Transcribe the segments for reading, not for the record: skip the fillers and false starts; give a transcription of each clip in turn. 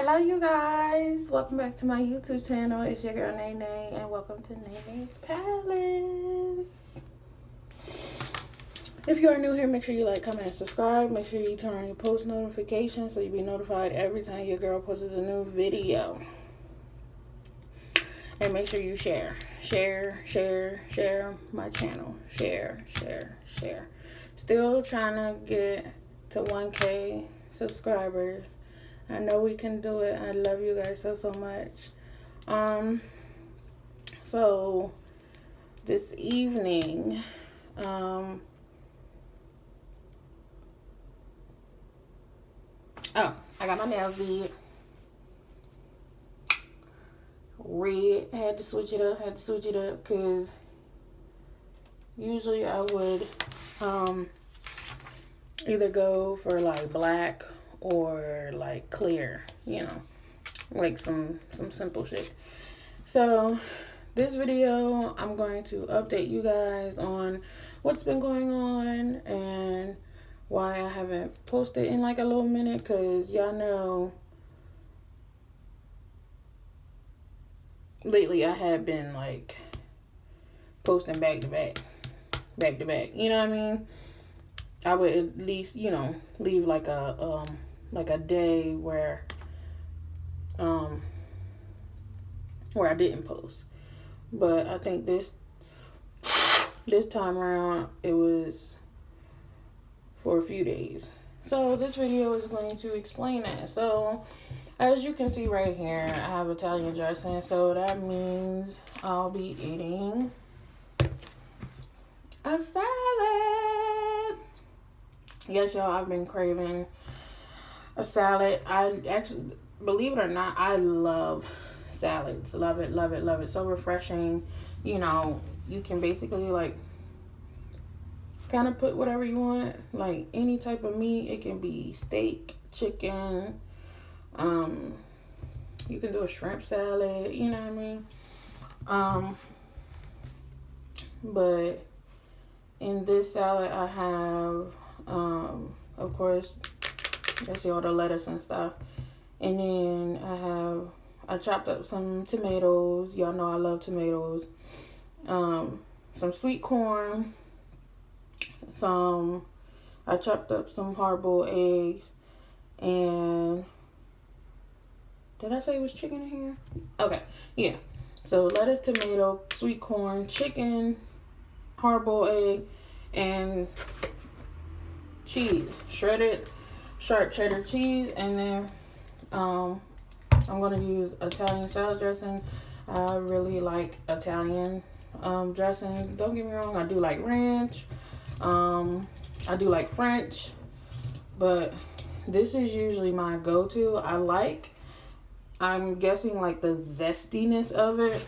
Hello you guys, welcome back to my YouTube channel. It's your girl Nene and welcome to Nene's Palace. If you are new here, make sure you like, comment, and subscribe. Make sure you turn on your post notifications so you'll be notified every time your girl posts a new video. And make sure you share my channel. Share. Still trying to get to 1K subscribers. I know we can do it. I love you guys so much. So this evening, I got my nails did. Red. Had to switch it up because usually I would either go for like black or like clear, like some simple shit. So this video, I'm going to update you guys on what's been going on and why I haven't posted in like a little minute, because y'all know lately I have been like posting back to back, you know what I mean? I would at least, leave like a day where I didn't post. But I think this time around it was for a few days. So this video is going to explain that. So as you can see right here, I have Italian dressing, so that means I'll be eating a salad. Yes, y'all, I've been craving a salad. I actually, believe it or not, I love salads. Love it. So refreshing. You can basically like kind of put whatever you want, like any type of meat. It can be steak, chicken. You can do a shrimp salad, you know what I mean? But in this salad I have, of course, let's see, all the lettuce and stuff. And then I chopped up some tomatoes. Y'all know I love tomatoes. Some sweet corn. I chopped up some hard-boiled eggs. And did I say it was chicken in here? Okay, yeah. So lettuce, tomato, sweet corn, chicken, hard-boiled egg, and cheese. Shredded sharp cheddar cheese. And then I'm going to use Italian salad dressing. I really like Italian dressing. Don't get me wrong, I do like ranch. I do like French. But this is usually my go-to. I'm guessing like the zestiness of it,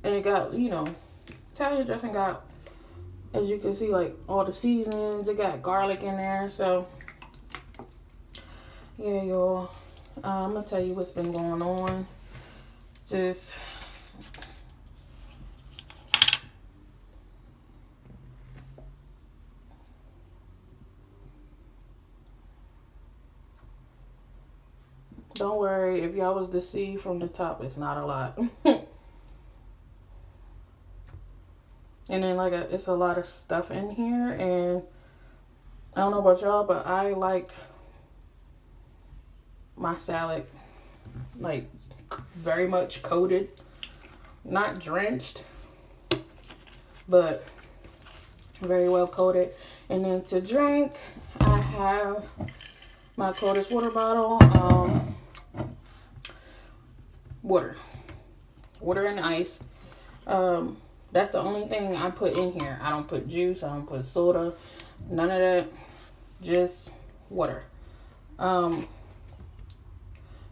And it got, Italian dressing got, as you can see, like all the seasonings. It got garlic in there. So yeah, y'all, I'm gonna tell you what's been going on. Just don't worry if y'all was to see from the top, it's not a lot. And then it's a lot of stuff in here, and I don't know about y'all, but I like my salad like very much coated, not drenched, but very well coated. And then to drink, I have my coldest water bottle. Water and ice. That's the only thing I put in here. I don't put juice. I don't put soda. None of that. Just water. So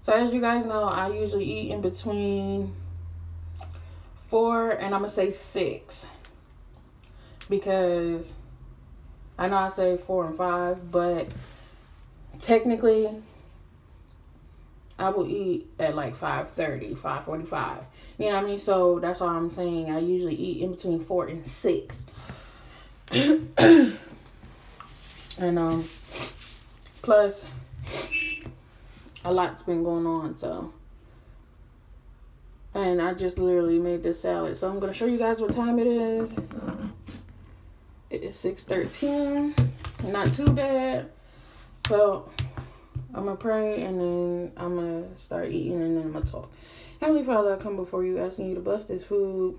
as you guys know, I usually eat in between 4 and I'm going to say 6. Because I know I say 4 and 5, but technically I will eat at like 5:30, 5:45. You know what I mean? So that's why I'm saying I usually eat in between 4 and 6. And plus a lot's been going on, so. And I just literally made this salad. So I'm going to show you guys what time it is. It is 6:13. Not too bad. So I'm going to pray, and then I'm going to start eating, and then I'm going to talk. Heavenly Father, I come before you asking you to bless this food.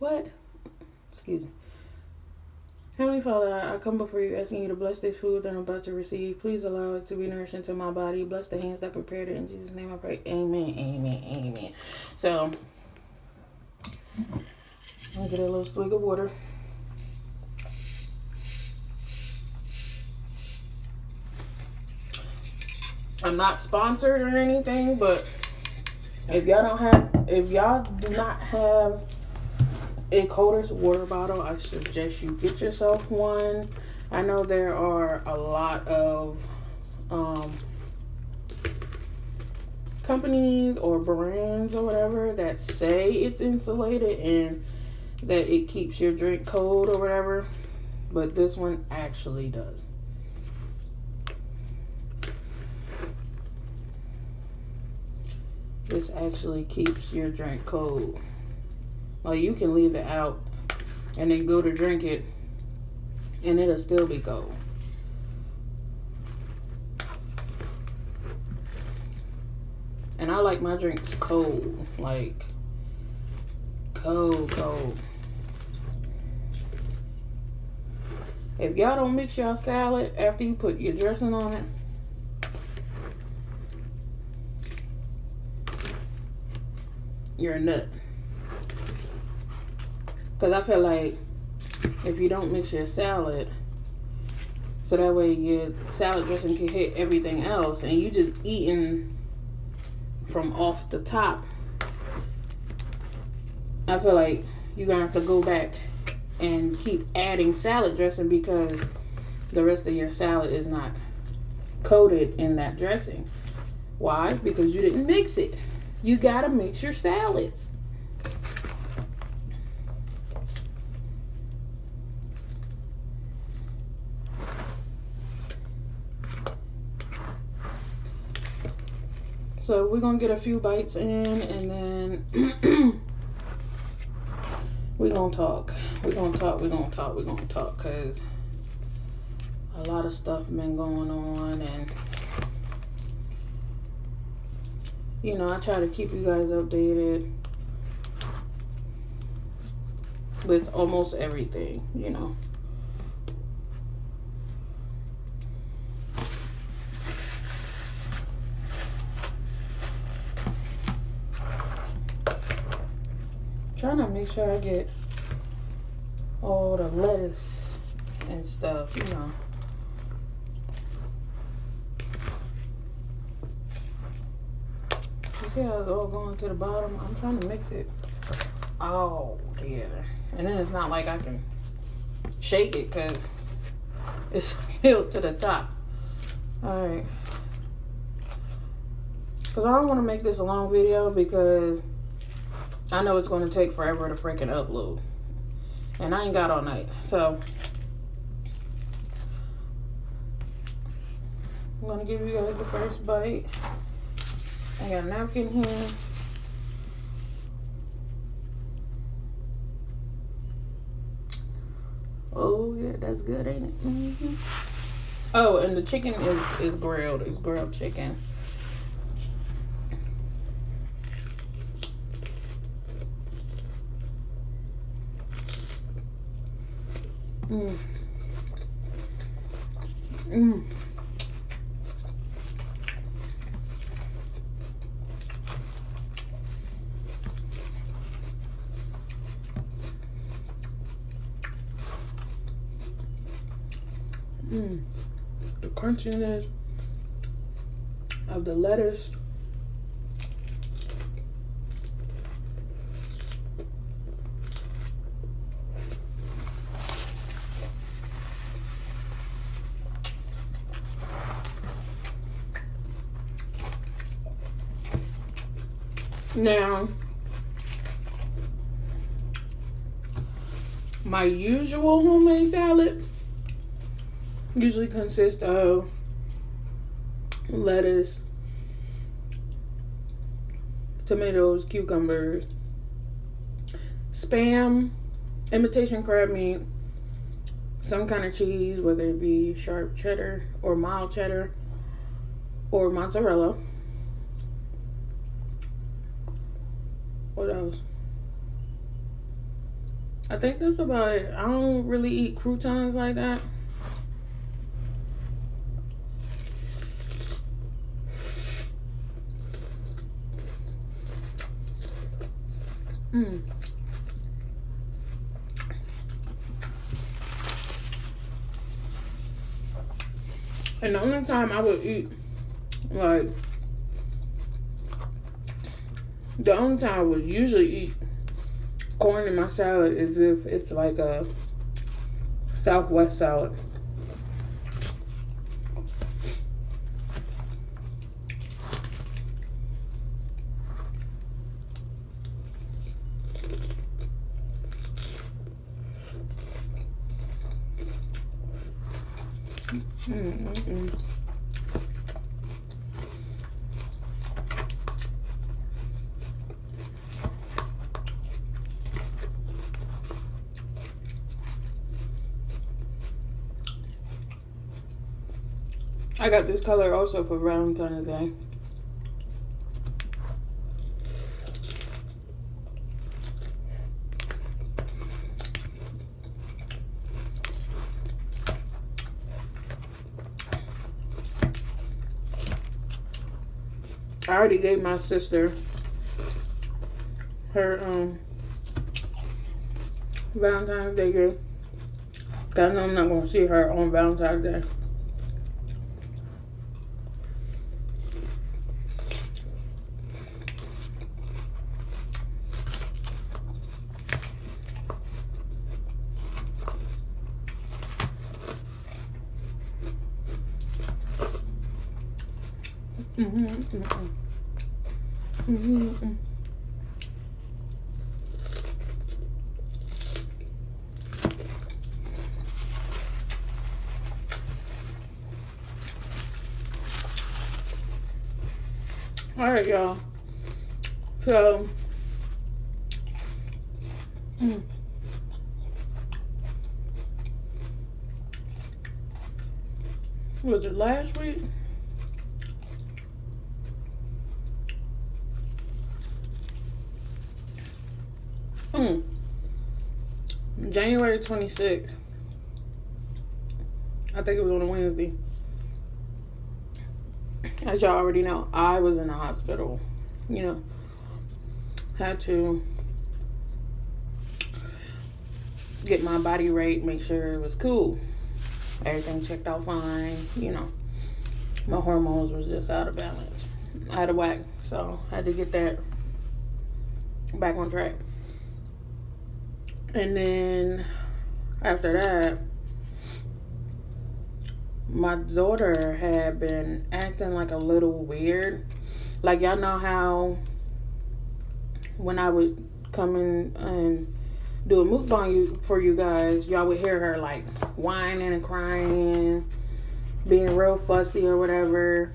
What? Excuse me. Heavenly Father, I come before you asking you to bless this food that I'm about to receive. Please allow it to be nourishing to my body. Bless the hands that prepared it. In Jesus' name I pray. Amen, amen, amen. So, I'm going to get a little swig of water. I'm not sponsored or anything, but if y'all do not have a Coldest water bottle, I suggest you get yourself one. I know there are a lot of companies or brands or whatever that say it's insulated and that it keeps your drink cold or whatever, but this one actually does. This actually keeps your drink cold. Like, you can leave it out and then go to drink it and it'll still be cold. And I like my drinks cold. Like, cold. If y'all don't mix your salad after you put your dressing on it, you're a nut. Because I feel like if you don't mix your salad, so that way your salad dressing can hit everything else, and you just eating from off the top, I feel like you're going to have to go back and keep adding salad dressing because the rest of your salad is not coated in that dressing. Why? Because you didn't mix it. You got to mix your salads. So we're going to get a few bites in, and then we're going to talk. We're going to talk, because a lot of stuff been going on, and you know, I try to keep you guys updated with almost everything, you know. Trying to make sure I get all the lettuce and stuff, you know. You see how it's all going to the bottom? I'm trying to mix it all together. And then it's not like I can shake it because it's filled to the top. Alright. Because I don't want to make this a long video because I know it's going to take forever to freaking upload. And I ain't got all night. So I'm going to give you guys the first bite. I got a napkin here. Oh, yeah, that's good, ain't it? Mm-hmm. Oh, and the chicken is grilled. It's grilled chicken. Mm. Mm. Mm. The crunchiness of the lettuce. Now, my usual homemade salad usually consists of lettuce, tomatoes, cucumbers, Spam, imitation crab meat, some kind of cheese, whether it be sharp cheddar or mild cheddar or mozzarella. What else? I think that's about it. I don't really eat croutons like that. And the only time I would eat, like, the only time I would usually eat corn in my salad is if it's like a Southwest salad. I got this color also for Valentine's Day. I already gave my sister her Valentine's Day gift. Cause I know I'm not gonna see her on Valentine's Day. All right, y'all. So, was it last week? January 26th. I think it was on a Wednesday. As y'all already know, I was in the hospital. You know, had to get my body rate, make sure it was cool. Everything checked out fine. You know, my hormones was just out of balance, out of whack. So I had to get that back on track. And then after that, my daughter had been acting like a little weird. Like, y'all know how when I would come in and do a mukbang for you guys, y'all would hear her like whining and crying, being real fussy or whatever.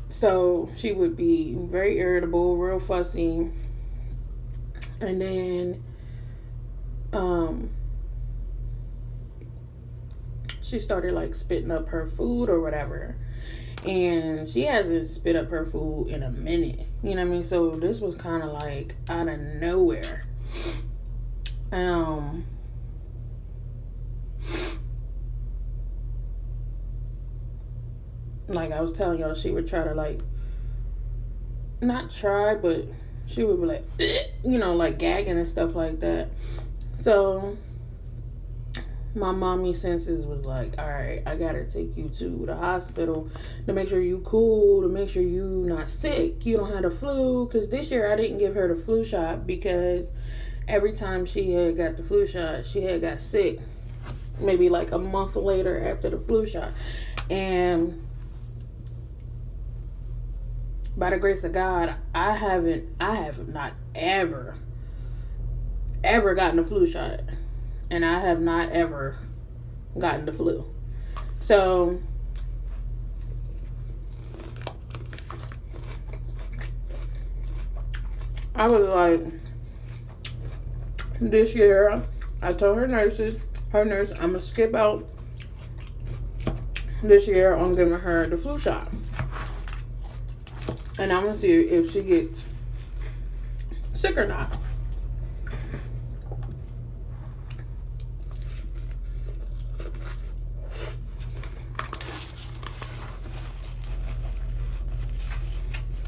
So she would be very irritable, real fussy. And then she started like spitting up her food or whatever. And she hasn't spit up her food in a minute. You know what I mean? So this was kind of like out of nowhere. Like I was telling y'all, she would try to like, not try, but she would be like, you know, like gagging and stuff like that. So my mommy senses was like, all right, I gotta take you to the hospital to make sure you cool, to make sure you not sick, you don't have the flu. Because this year I didn't give her the flu shot because every time she had got the flu shot, she had got sick maybe like a month later after the flu shot. And by the grace of God, I have not ever gotten a flu shot. And I have not ever gotten the flu. So, I was like, this year, I told her nurse, I'm going to skip out this year on giving her the flu shot. And I'm going to see if she gets sick or not.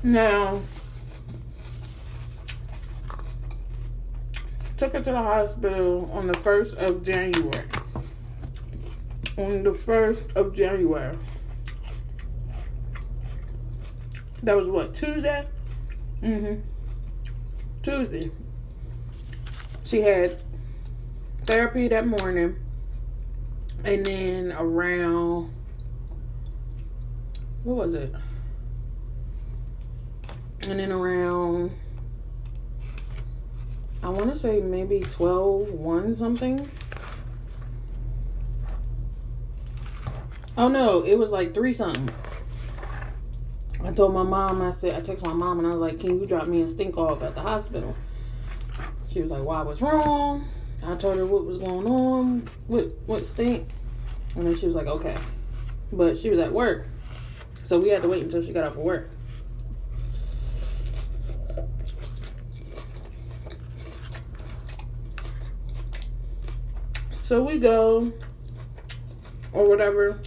Now, took her to the hospital on the 1st of January. On the 1st of January. That was what, Tuesday? Tuesday. She had therapy that morning. And then around, what was it? And then around, I want to say maybe 12:01 something. Oh no, it was like 3 something. I told my mom, I texted my mom and I was like, can you drop me and Stink off at the hospital? She was like, why, what's wrong? I told her what was going on with Stink. And then she was like, okay. But she was at work. So we had to wait until she got off of work. So we go, or whatever.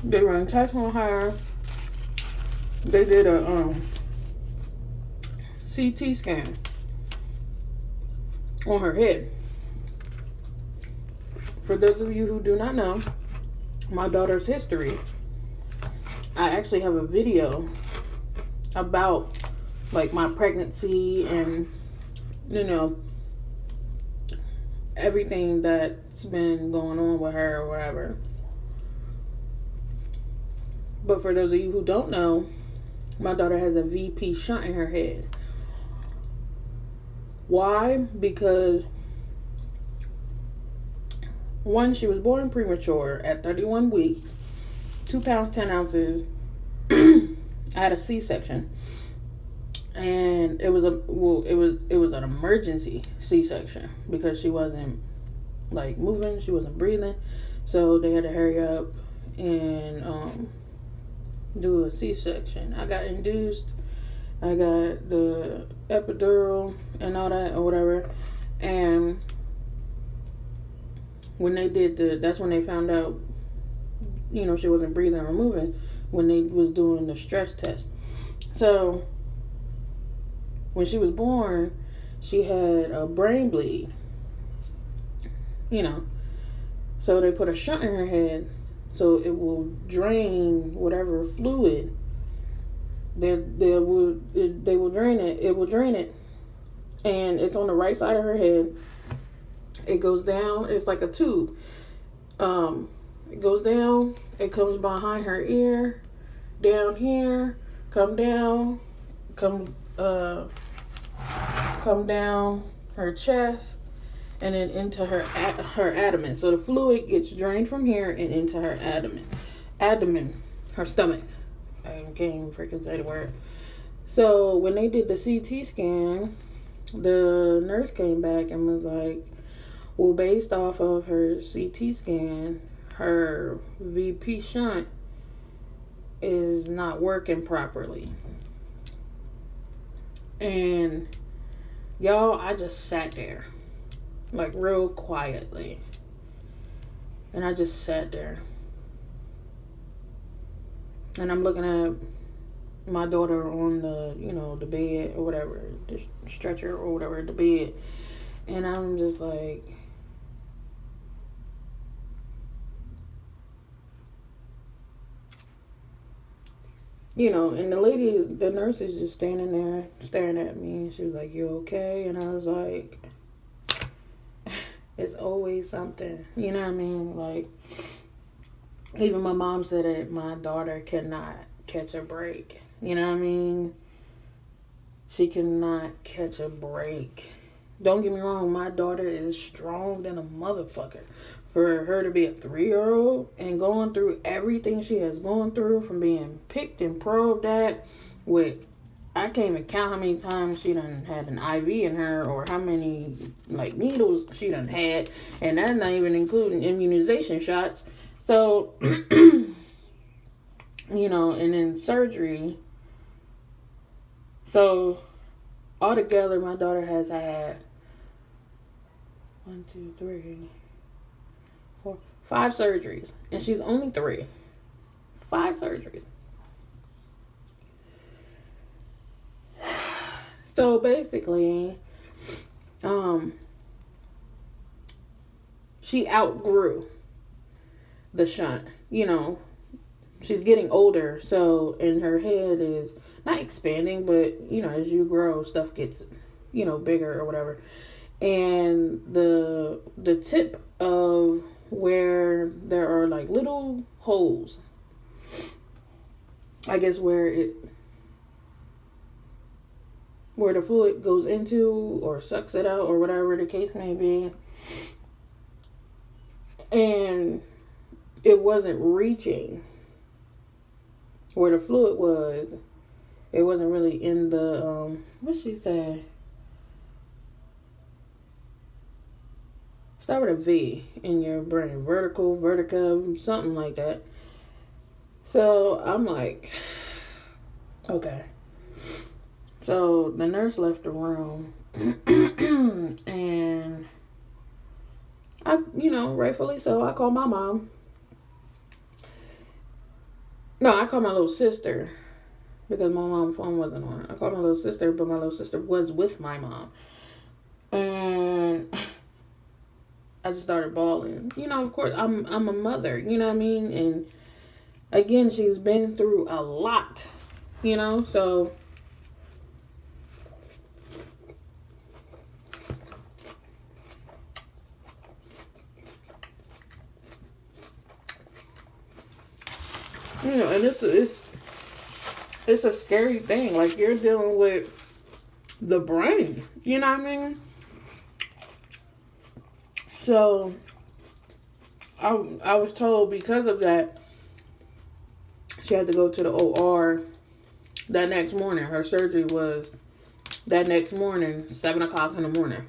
They run tests on her. They did a CT scan on her head. For those of you who do not know, my daughter's history, I actually have a video about like my pregnancy and, you know, everything that's been going on with her or whatever. But for those of you who don't know, my daughter has a VP shunt in her head. Why? Because one, she was born premature at 31 weeks, 2 pounds 10 ounces. I had a C-section, and it was an emergency C-section because she wasn't like moving, she wasn't breathing, so they had to hurry up and do a C-section. I got induced. I got the epidural and all that or whatever. And when they did that's when they found out, you know, she wasn't breathing or moving when they was doing the stress test. So when she was born, she had a brain bleed, you know. So they put a shunt in her head so it will drain whatever fluid. They will drain it. It will drain it, and it's on the right side of her head. It goes down. It's like a tube. It goes down. It comes behind her ear, down here, come down, come down her chest, and then into her abdomen. So the fluid gets drained from here and into her abdomen, her stomach. I can't even freaking say the word. So when they did the CT scan, the nurse came back and was like, well, based off of her CT scan, her VP shunt is not working properly. And y'all, I just sat there, like real quietly. And I just sat there. And I'm looking at my daughter on the, you know, the bed or whatever, the stretcher or whatever, the bed. And I'm just like, you know, and the nurse is just standing there staring at me. And she was like, you okay? And I was like, It's always something. You know what I mean? Like, even my mom said that my daughter cannot catch a break. You know what I mean? She cannot catch a break. Don't get me wrong, my daughter is strong than a motherfucker. For her to be a 3-year-old and going through everything she has gone through, from being picked and probed at with, I can't even count how many times she done had an IV in her, or how many like needles she done had, and that's not even including immunization shots. So, you know, and then surgery. So, altogether, my daughter has had 1, 2, 3, 4, 5 surgeries, and she's only 3. 5 surgeries. So basically, she outgrew the shunt. You know, she's getting older, so, and her head is not expanding, but, you know, as you grow, stuff gets, you know, bigger or whatever. And the tip of where there are like little holes, I guess, where the fluid goes into or sucks it out or whatever the case may be, and it wasn't reaching where the fluid was. It wasn't really in the what she said, start with a V in your brain, vertica, something like that. So I'm like, okay. So the nurse left the room, and I, you know, rightfully so, I called my mom. No, I called my little sister, because my mom's phone wasn't on. I called my little sister, but my little sister was with my mom. And I just started bawling. You know, of course, I'm a mother, you know what I mean? And again, she's been through a lot, you know, so you know, and it's a scary thing. Like, you're dealing with the brain, you know what I mean? So I was told because of that, she had to go to the OR that next morning. Her surgery was that next morning, 7 o'clock in the morning.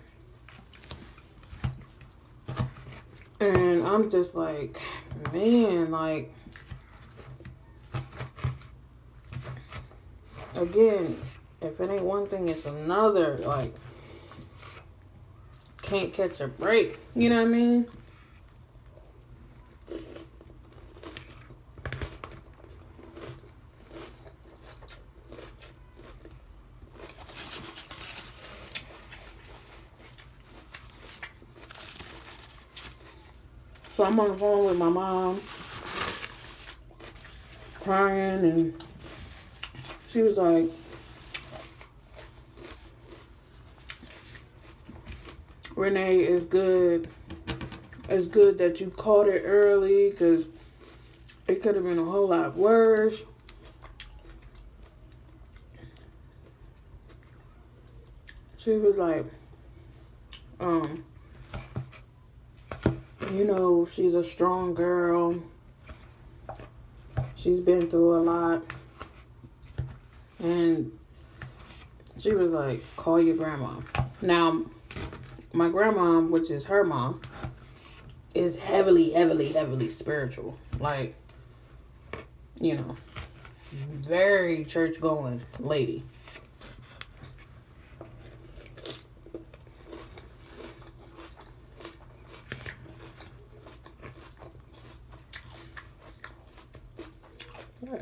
And I'm just like, man, like, again, if it ain't one thing, it's another. Like, can't catch a break. You know what I mean? So I'm on the phone with my mom, crying, and she was like, Renee, it's good. It's good that you caught it early, because it could have been a whole lot worse. She was like, you know, she's a strong girl. She's been through a lot. And she was like, call your grandma. Now, my grandma, which is her mom, is heavily, heavily, heavily spiritual. Like, you know, very church-going lady.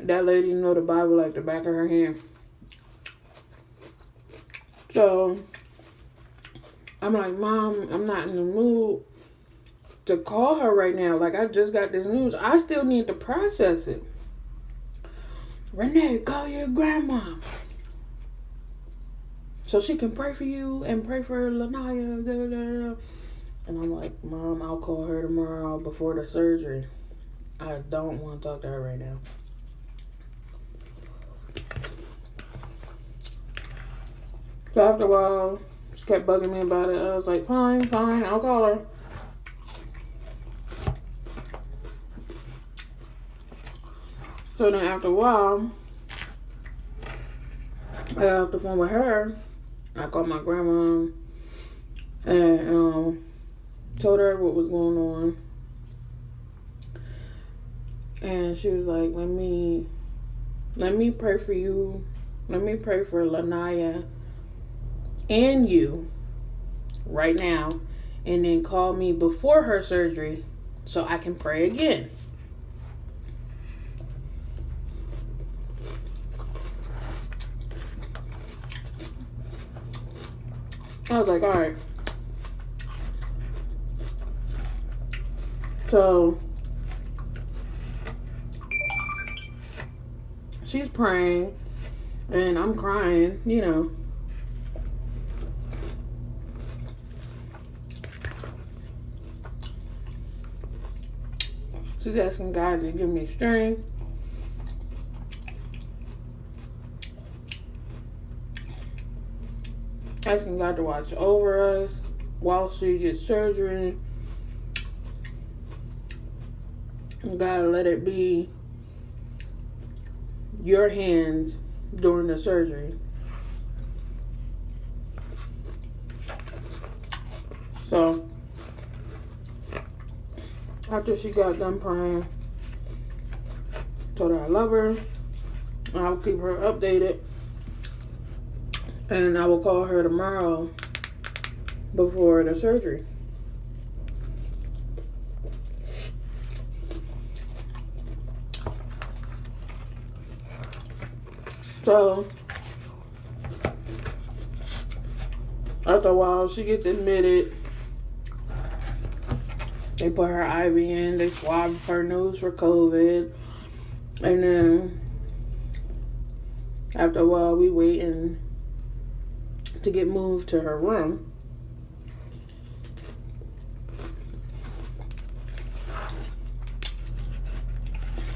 That lady know the Bible like the back of her hand. So, I'm like, Mom, I'm not in the mood to call her right now. Like, I just got this news. I still need to process it. Renee, call your grandma, so she can pray for you and pray for Lanaya. And I'm like, Mom, I'll call her tomorrow before the surgery. I don't want to talk to her right now. So after a while, she kept bugging me about it. I was like, fine, I'll call her. So then after a while, I got off the phone with her. I called my grandma and told her what was going on. And she was like, let me pray for you. Let me pray for Lanaya and you right now. And then call me before her surgery so I can pray again. I was like, all right. So she's praying and I'm crying, you know. She's asking God to give me strength. Asking God to watch over us while she gets surgery. God, let it be your hands during the surgery. So, after she got done praying, told her I love her. I'll keep her updated. And I will call her tomorrow before the surgery. So, after a while, she gets admitted. They put her IV in. They swabbed her nose for COVID. And then, after a while, we waiting to get moved to her room.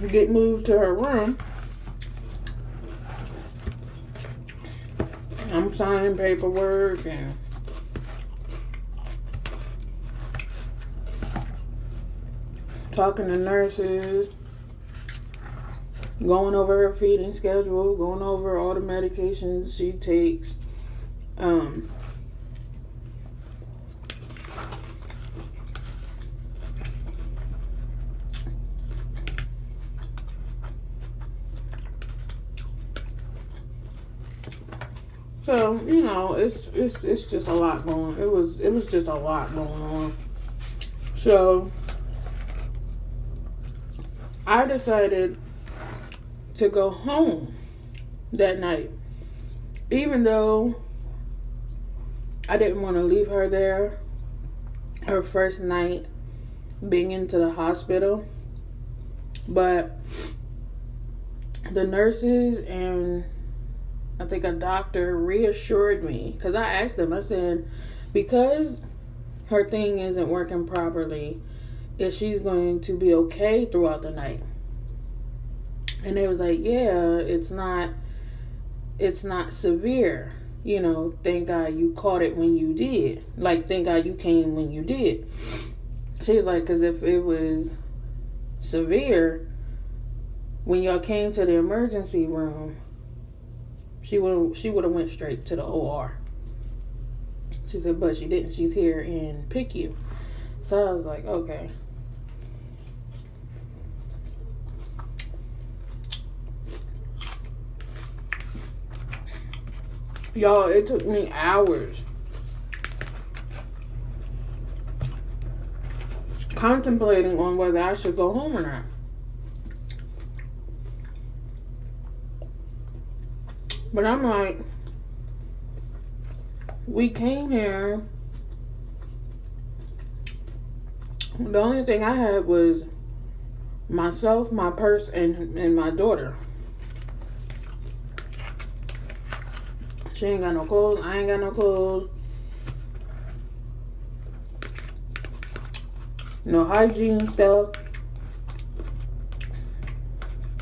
We get moved to her room. I'm signing paperwork and talking to nurses, going over her feeding schedule, going over all the medications she takes. So, you know, it's just a lot going. It was just a lot going on. So I decided to go home that night, even though I didn't want to leave her there. Her first night being into the hospital, but the nurses and I think a doctor reassured me, because I asked them, I said, because her thing isn't working properly, is she's going to be okay throughout the night? And they was like, yeah, it's not severe. You know, thank God you caught it when you did. Like, thank God you came when you did. She was like, because if it was severe, when y'all came to the emergency room, she would have went straight to the OR. She said, but she didn't. She's here in PICU. So I was like, okay. Y'all, it took me hours contemplating on whether I should go home or not. But I'm like, we came here. The only thing I had was myself, my purse, and my daughter. She ain't got no clothes. I ain't got no clothes. no hygiene stuff,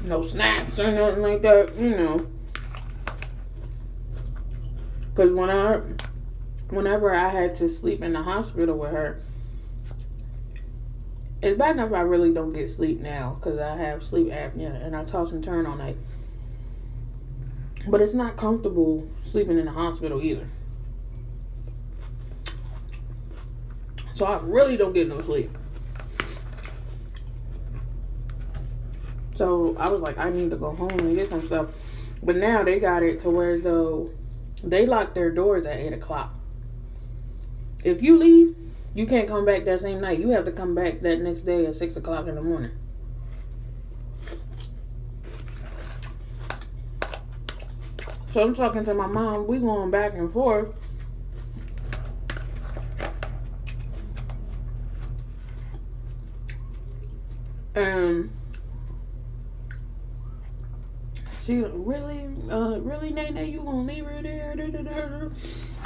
no snacks or nothing like that, you know. Because whenever I had to sleep in the hospital with her, it's bad enough I really don't get sleep now because I have sleep apnea and I toss and turn all night. But it's not comfortable sleeping in the hospital either. So I really don't get no sleep. So I was like, I need to go home and get some stuff. But now they got it to where as though they lock their doors at 8 o'clock. If you leave, you can't come back that same night. You have to come back that next day at 6 o'clock in the morning. So I'm talking to my mom. We going back and forth. And she really, Nene, you gonna leave her there?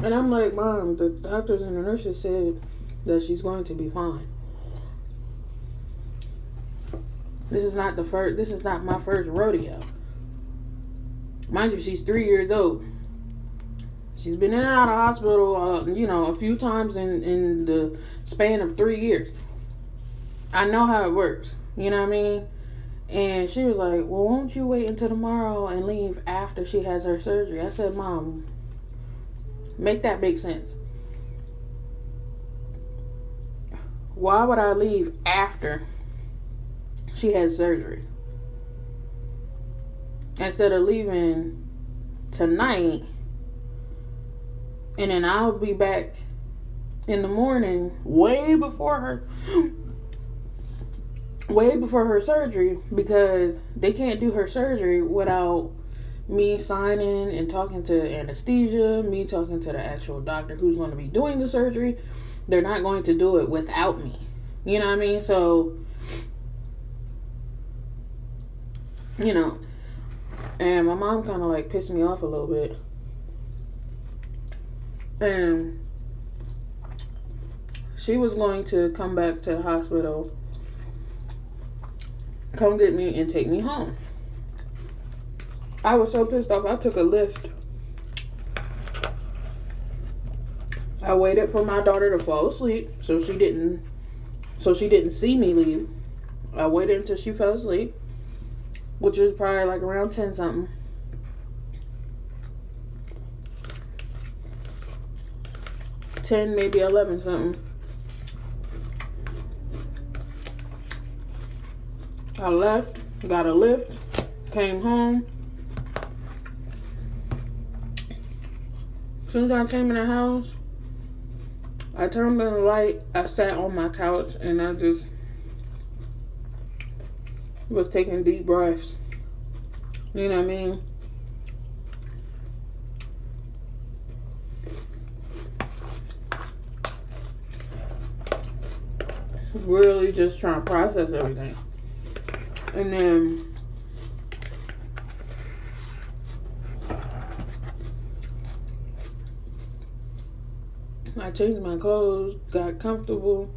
And I'm like, Mom, the doctors and the nurses said that she's going to be fine. This is not my first rodeo. Mind you, she's 3 years old. She's been in and out of hospital, a few times in the span of 3 years. I know how it works. You know what I mean? And she was like, well, won't you wait until tomorrow and leave after she has her surgery? I said, Mom, make that make sense. Why would I leave after she has surgery? Instead of leaving tonight, and then I'll be back in the morning way before her surgery, because they can't do her surgery without me signing and talking to anesthesia, me talking to the actual doctor who's going to be doing the surgery. They're not going to do it without me. You know what I mean? So, and my mom kind of like pissed me off a little bit. And she was going to come back to the hospital, come get me and take me home. I was so pissed off, I took a Lyft. I waited for my daughter to fall asleep so she didn't see me leave. I waited until she fell asleep, which was probably like around 10 something. Maybe 11 something. I left, got a Lyft, came home. As soon as I came in the house, I turned on the light, I sat on my couch, and I just was taking deep breaths. You know what I mean? Really just trying to process everything. And then I changed my clothes, got comfortable,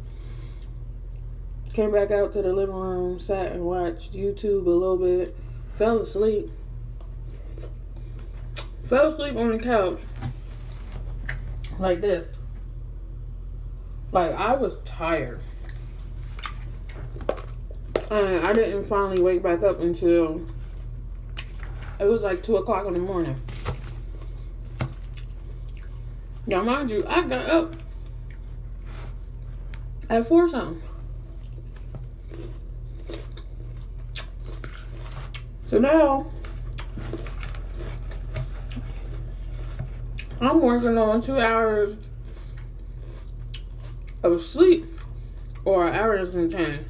came back out to the living room, sat and watched YouTube a little bit, fell asleep. Fell asleep on the couch like this. Like, I was tired. And I didn't finally wake back up until it was like 2 o'clock in the morning. Now, mind you, I got up at 4 something. So now, I'm working on 2 hours of sleep, or an hour and some change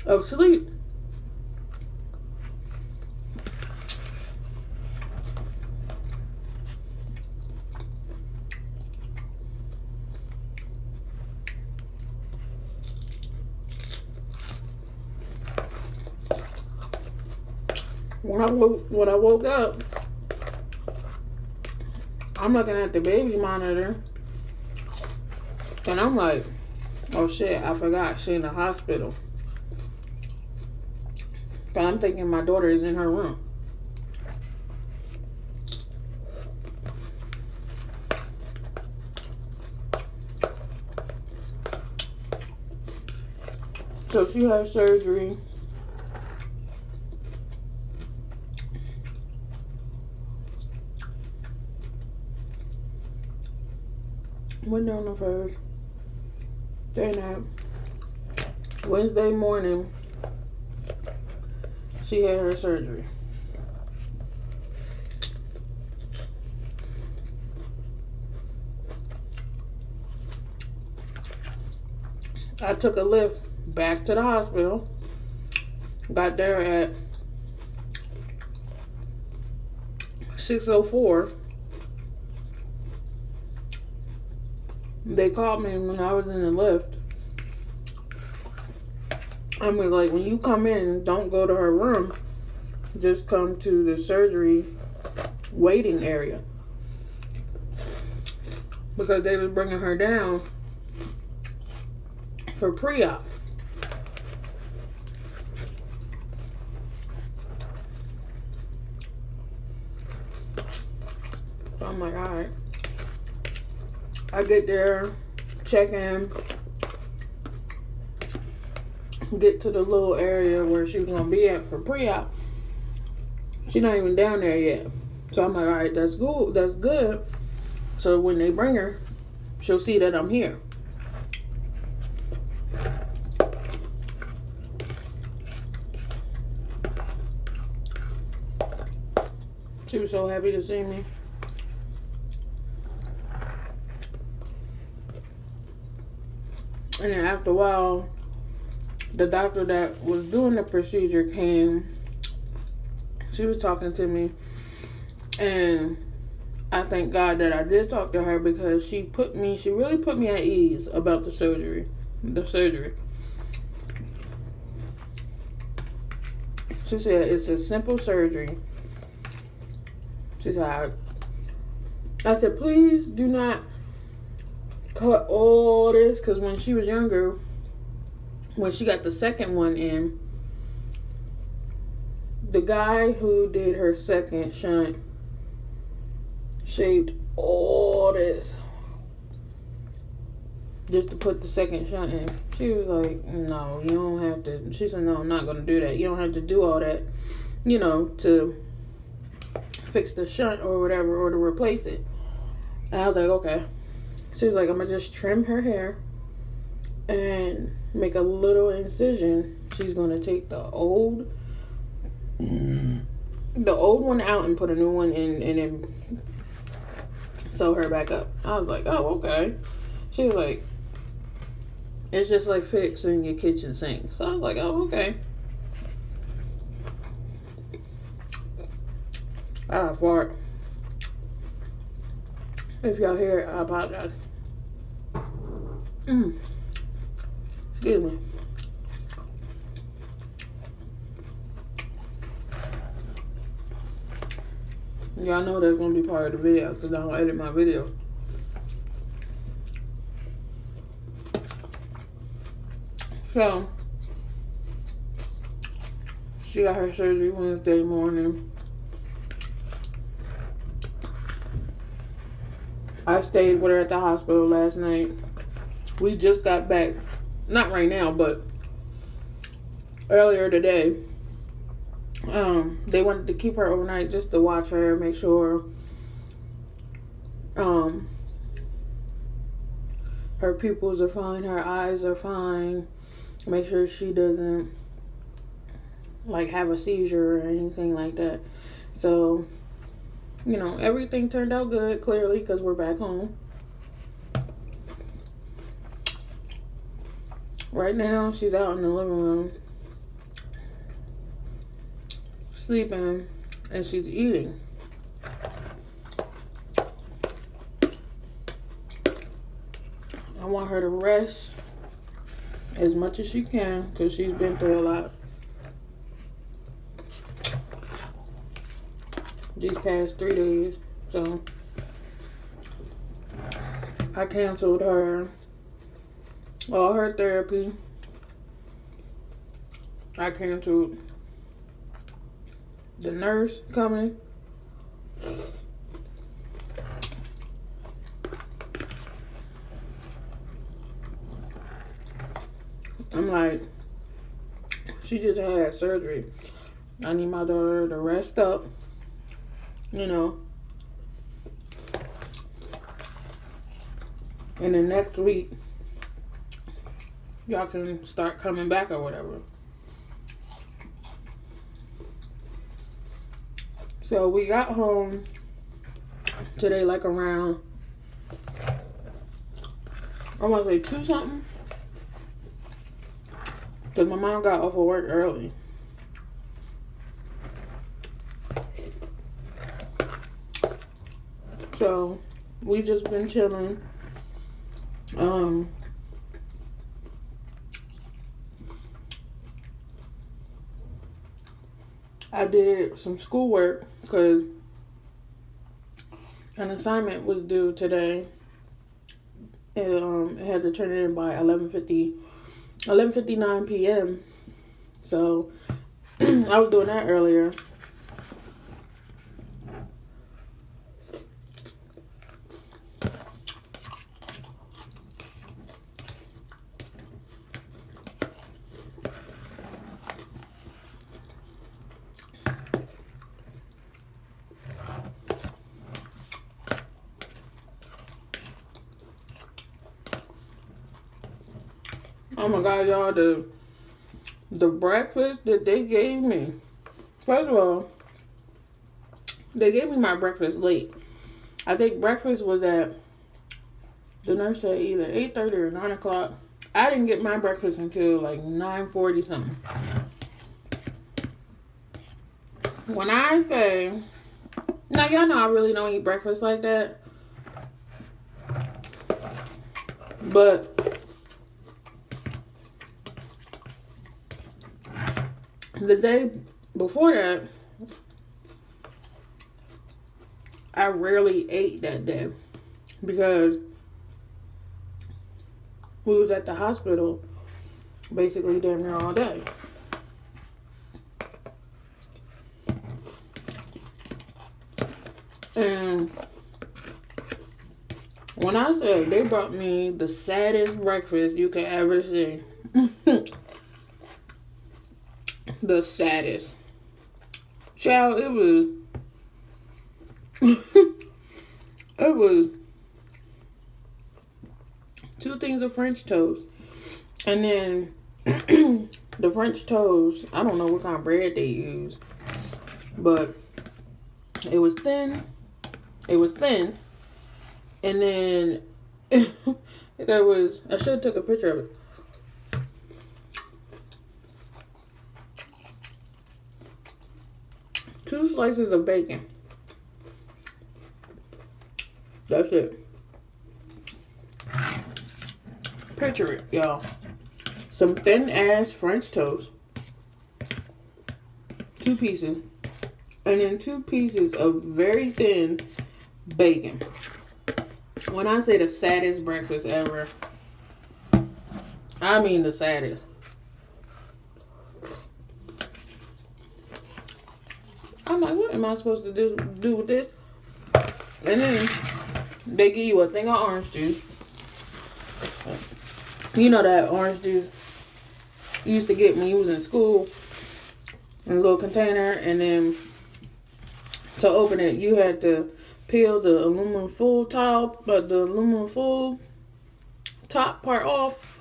of sleep. When I woke up, I'm looking at the baby monitor, and I'm like, Oh shit, I forgot. She in the hospital. But I'm thinking my daughter is in her room. So she had surgery. Went down the first day night. Wednesday morning, she had her surgery. I took a lift back to the hospital. Got there at 6:04. They called me when I was in the lift. I was like, when you come in, don't go to her room. Just come to the surgery waiting area. Because they was bringing her down for pre-op. So I'm like, alright. I get there, check in, get to the little area where she was going to be at for pre-op. She's not even down there yet. So I'm like, alright, that's good. That's good. So when they bring her, she'll see that I'm here. She was so happy to see me. And then after a while, the doctor that was doing the procedure came. She was talking to me. And I thank God that I did talk to her, because she really put me at ease about the surgery. She said, it's a simple surgery. She said, I said, please do not cut all this, because when she was younger, when she got the second one in, the guy who did her second shunt shaved all this just to put the second shunt in. She was like, no, you don't have to. She said, no, I'm not going to do that. You don't have to do all that, to fix the shunt or whatever, or to replace it. And I was like, okay. She was like, I'm going to just trim her hair and make a little incision. She's going to take the old one out and put a new one in, and then sew her back up. I was like, oh, okay. She was like, it's just like fixing your kitchen sink. So I was like, oh, okay. I fart. If y'all hear it, I apologize. Excuse me. Y'all know that's going to be part of the video, because I don't edit my video. So, she got her surgery Wednesday morning. I stayed with her at the hospital last night. We just got back. Not right now, but earlier today. They wanted to keep her overnight just to watch her, make sure her pupils are fine, her eyes are fine, make sure she doesn't have a seizure or anything like that. So, everything turned out good, clearly, because we're back home. Right now, she's out in the living room, sleeping, and she's eating. I want her to rest as much as she can, because she's been through a lot these past 3 days. So I canceled her all her therapy. I canceled the nurse coming. I'm like, she just had surgery. I need my daughter to rest up, you know. And then next week, y'all can start coming back or whatever. So we got home today like around, I want to say 2 something. Because my mom got off of work early. So we just been chilling. I did some schoolwork because an assignment was due today. It had to turn it in by 11:59 p.m. So I was doing that earlier. Oh my God, y'all, the breakfast that they gave me. First of all, they gave me my breakfast late. I think breakfast was at, the nurse said either 8:30 or 9 o'clock. I didn't get my breakfast until like 9:40 something. When I say, now y'all know I really don't eat breakfast like that. But the day before that, I rarely ate that day because we was at the hospital basically damn near all day. And when I say they brought me the saddest breakfast you could ever see. The saddest. Child, it was it was 2 things of French toast. And then the French toast, I don't know what kind of bread they use, but it was thin. It was thin. And then there was, I should have took a picture of it. Two slices of bacon. That's it. Picture it, y'all. Some thin ass French toast. 2 pieces. And then 2 pieces of very thin bacon. When I say the saddest breakfast ever, I mean the saddest. I'm like, what am I supposed to do with this? And then they give you a thing of orange juice. You know that orange juice you used to get when you was in school in a little container, and then to open it you had to peel the aluminum foil top, but the aluminum foil top part off.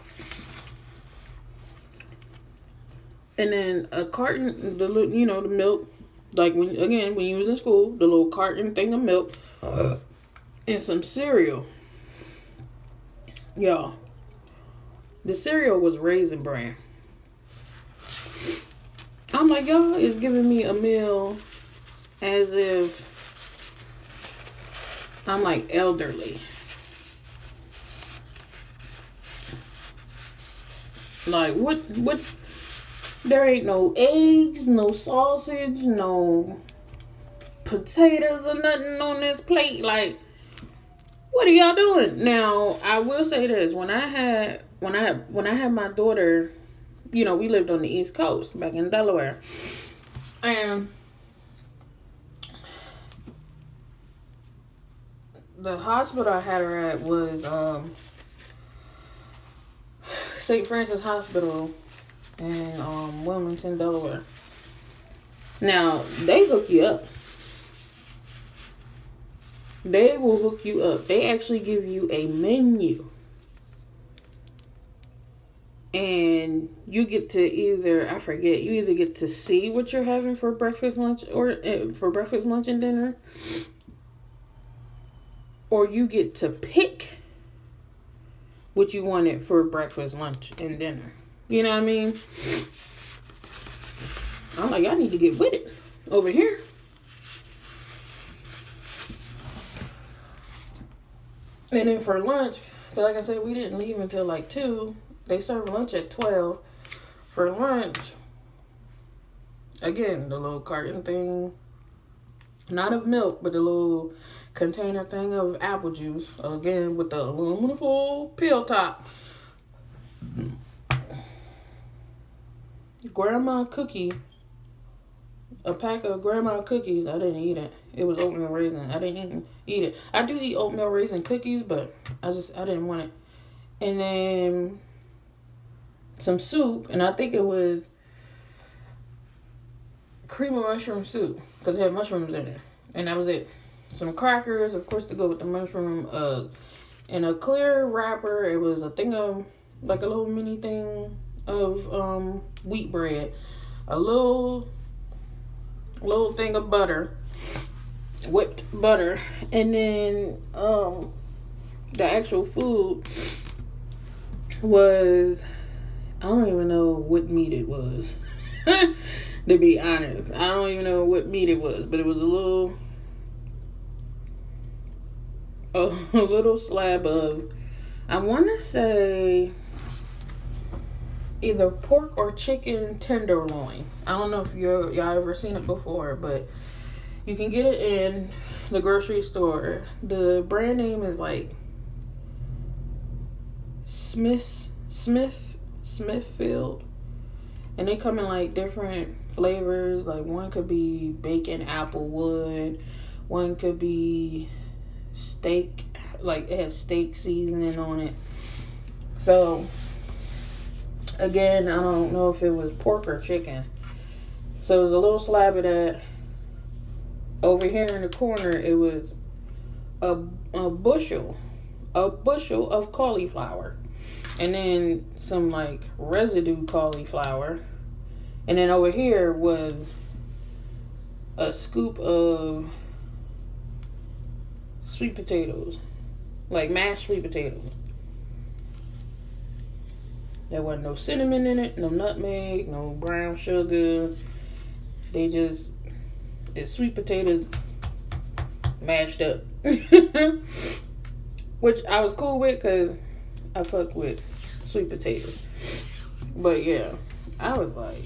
And then a carton, the milk. Like when you was in school, the little carton thing of milk and some cereal. Y'all, the cereal was Raisin Bran. I'm like, y'all is giving me a meal as if I'm like elderly. Like what? There ain't no eggs, no sausage, no potatoes or nothing on this plate. Like, what are y'all doing? Now, I will say this. When I had when I had my daughter, you know, we lived on the East Coast back in Delaware, and the hospital I had her at was St. Francis Hospital in Wilmington, Delaware. Now, they hook you up. They will hook you up. They actually give you a menu. And you get to you either get to see what you're having for breakfast, lunch, or for breakfast, lunch, and dinner. Or you get to pick what you wanted for breakfast, lunch, and dinner. You know what I mean? I'm like, y'all need to get with it over here. And then for lunch, like I said, we didn't leave until like 2. They serve lunch at 12. For lunch, again, the little carton thing, not of milk, but the little container thing of apple juice. Again, with the aluminum foil peel top. Grandma cookie. A pack of grandma cookies. I didn't eat it. It was oatmeal raisin. I didn't even eat it. I do eat oatmeal raisin cookies, but I didn't want it. And then some soup, and I think it was cream of mushroom soup because it had mushrooms in it, and that was it. Some crackers, of course, to go with the mushroom. In a clear wrapper, it was a thing of like a little mini thing of wheat bread, a little thing of butter, whipped butter, and then the actual food was, I don't even know what meat it was. To be honest, I don't even know what meat it was, but it was a little slab of, I want to say either pork or chicken tenderloin. I don't know if y'all ever seen it before, but you can get it in the grocery store. The brand name is like Smithfield, and they come in like different flavors. Like one could be bacon applewood, one could be steak, like it has steak seasoning on it. So again, I don't know if it was pork or chicken. So it was a little slab of that. Over here in the corner, it was a bushel of cauliflower, and then some like residue cauliflower, and then over here was a scoop of sweet potatoes, like mashed sweet potatoes. There wasn't no cinnamon in it, no nutmeg, no brown sugar. It's sweet potatoes mashed up. Which I was cool with because I fuck with sweet potatoes. But yeah, I was like...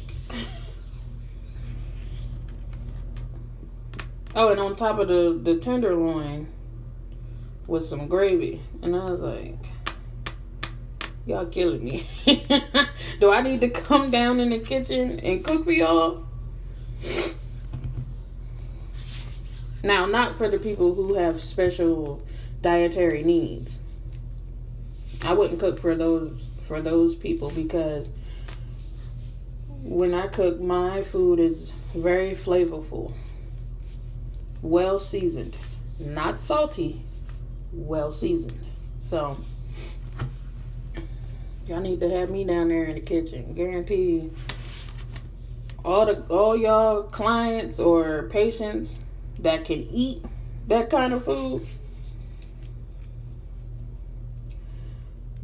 Oh, and on top of the tenderloin was some gravy. And I was like, y'all killing me. Do I need to come down in the kitchen and cook for y'all? Now, not for the people who have special dietary needs. I wouldn't cook for those people, because when I cook, my food is very flavorful, well seasoned, not salty, well seasoned. So y'all need to have me down there in the kitchen. Guarantee all y'all clients or patients that can eat that kind of food,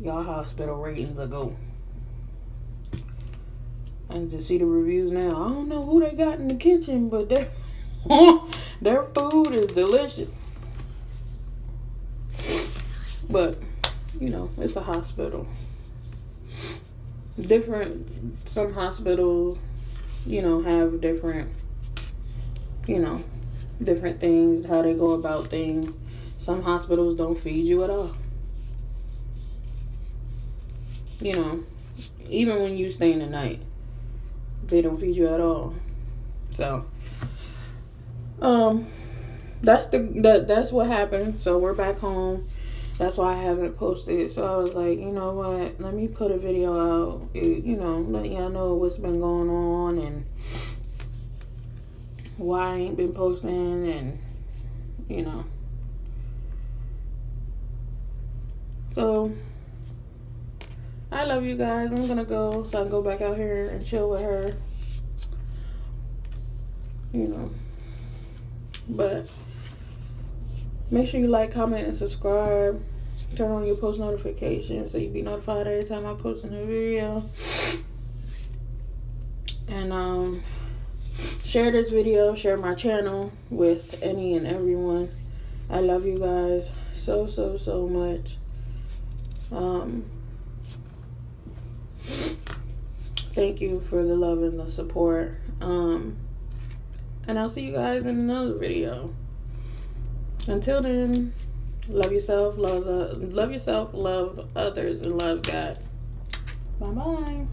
y'all hospital ratings will go. And to see the reviews now, I don't know who they got in the kitchen, but their food is delicious. But you know, it's a hospital. Some hospitals, you know, have different things, how they go about things. Some hospitals don't feed you at all. you know, even when you staying the night, they don't feed you at all. So, that's what happened. So we're back home. That's why I haven't posted. So I was like, you know what? Let me put a video out. You know, let y'all know what's been going on and why I ain't been posting, and you know. So I love you guys. I'm gonna go so I can go back out here and chill with her. You know. But make sure you like, comment, and subscribe. Turn on your post notifications so you be notified every time I post a new video. And share this video, share my channel with any and everyone. I love you guys so much. Thank you for the love and the support. And I'll see you guys in another video. Until then, love yourself, love others, and love God. Bye-bye.